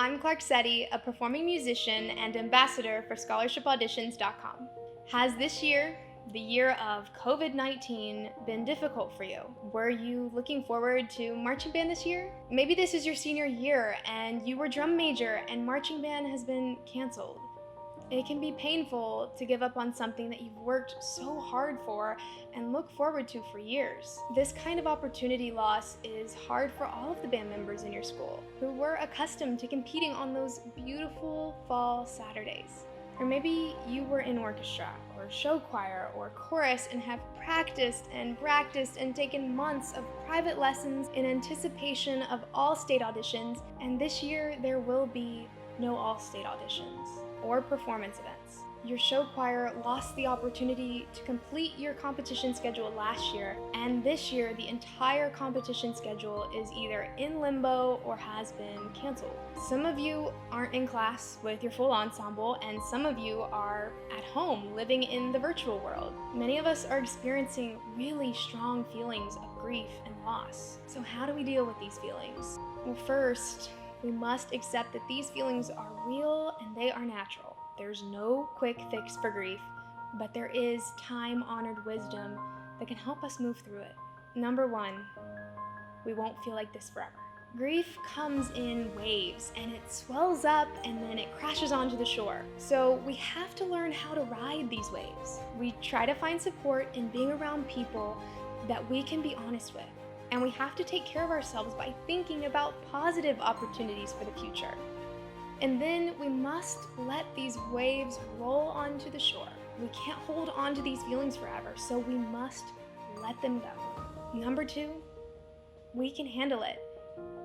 I'm Clark Setti, a performing musician and ambassador for scholarshipauditions.com. Has this year, the year of COVID-19, been difficult for you? Were you looking forward to marching band this year? Maybe this is your senior year and you were drum major and marching band has been canceled. It can be painful to give up on something that you've worked so hard for and look forward to for years. This kind of opportunity loss is hard for all of the band members in your school who were accustomed to competing on those beautiful fall Saturdays. Or maybe you were in orchestra or show choir or chorus and have practiced and taken months of private lessons in anticipation of all-state auditions, and this year there will be no all-state auditions or performance events. Your show choir lost the opportunity to complete your competition schedule last year, and this year the entire competition schedule is either in limbo or has been canceled. Some of you aren't in class with your full ensemble, and some of you are at home living in the virtual world. Many of us are experiencing really strong feelings of grief and loss. So how do we deal with these feelings? Well, first, we must accept that these feelings are real and they are natural. There's no quick fix for grief, but there is time-honored wisdom that can help us move through it. Number one, we won't feel like this forever. Grief comes in waves and it swells up and then it crashes onto the shore. So we have to learn how to ride these waves. We try to find support in being around people that we can be honest with. And we have to take care of ourselves by thinking about positive opportunities for the future. And then we must let these waves roll onto the shore. We can't hold on to these feelings forever, so we must let them go. Number two, we can handle it,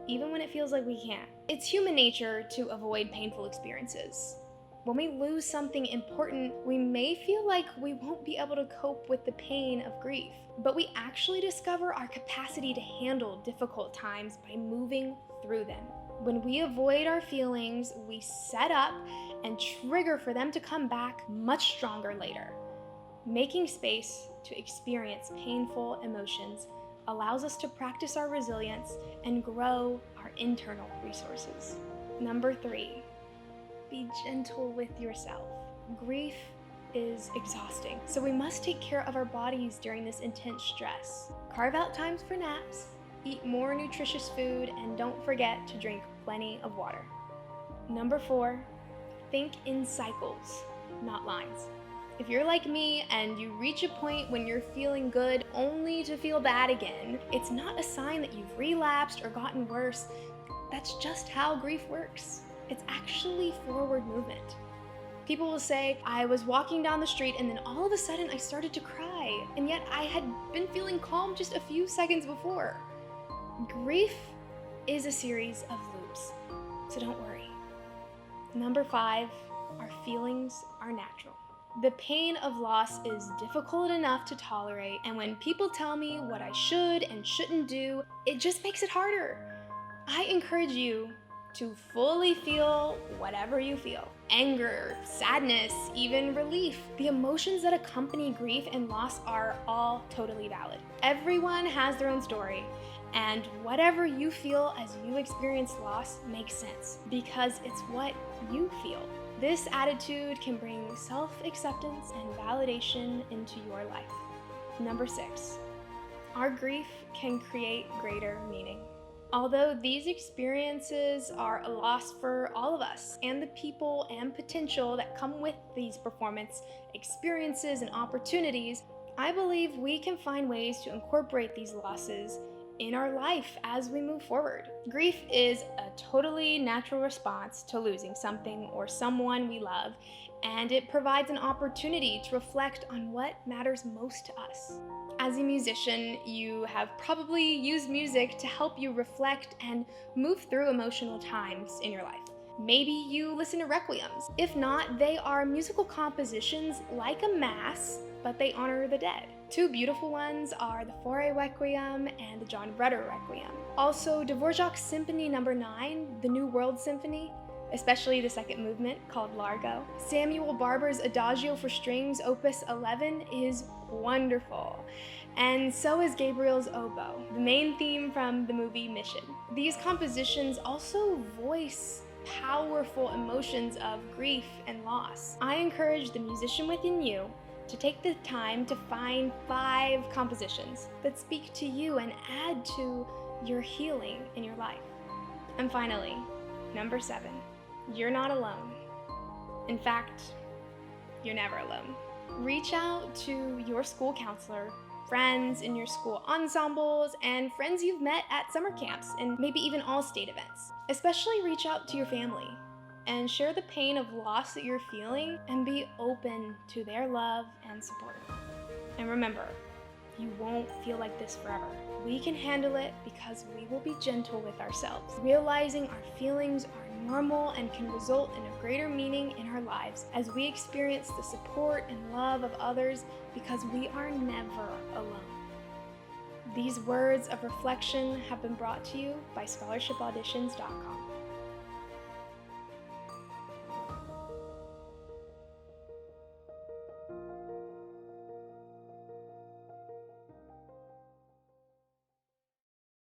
even when it feels like we can't. It's human nature to avoid painful experiences. When we lose something important, we may feel like we won't be able to cope with the pain of grief, but we actually discover our capacity to handle difficult times by moving through them. When we avoid our feelings, we set up and trigger for them to come back much stronger later. Making space to experience painful emotions allows us to practice our resilience and grow our internal resources. Number three, be gentle with yourself. Grief is exhausting, so we must take care of our bodies during this intense stress. Carve out times for naps, eat more nutritious food, and don't forget to drink plenty of water. Number four, think in cycles, not lines. If you're like me and you reach a point when you're feeling good only to feel bad again, it's not a sign that you've relapsed or gotten worse. That's just how grief works. It's actually forward movement. People will say, I was walking down the street and then all of a sudden I started to cry, and yet I had been feeling calm just a few seconds before. Grief is a series of loops, so don't worry. Number five, our feelings are natural. The pain of loss is difficult enough to tolerate, and when people tell me what I should and shouldn't do, it just makes it harder. I encourage you to fully feel whatever you feel. Anger, sadness, even relief. The emotions that accompany grief and loss are all totally valid. Everyone has their own story, and whatever you feel as you experience loss makes sense because it's what you feel. This attitude can bring self-acceptance and validation into your life. Number six, our grief can create greater meaning. Although these experiences are a loss for all of us and the people and potential that come with these performance experiences and opportunities, I believe we can find ways to incorporate these losses in our life as we move forward. Grief is a totally natural response to losing something or someone we love, and it provides an opportunity to reflect on what matters most to us. As a musician, you have probably used music to help you reflect and move through emotional times in your life. Maybe you listen to requiems. If not, they are musical compositions like a mass, but they honor the dead. Two beautiful ones are the Fauré Requiem and the John Rutter Requiem. Also, Dvorak's Symphony No. 9, the New World Symphony, especially the second movement called Largo. Samuel Barber's Adagio for Strings, Opus 11, is wonderful. And so is Gabriel's Oboe, the main theme from the movie Mission. These compositions also voice powerful emotions of grief and loss. I encourage the musician within you to take the time to find 5 compositions that speak to you and add to your healing in your life. And finally, number 7, you're not alone. In fact, you're never alone. Reach out to your school counselor, friends in your school ensembles, and friends you've met at summer camps and maybe even all-state events. Especially reach out to your family and share the pain of loss that you're feeling and be open to their love and support. And remember, you won't feel like this forever. We can handle it because we will be gentle with ourselves, realizing our feelings are normal and can result in a greater meaning in our lives as we experience the support and love of others because we are never alone. These words of reflection have been brought to you by scholarshipauditions.com.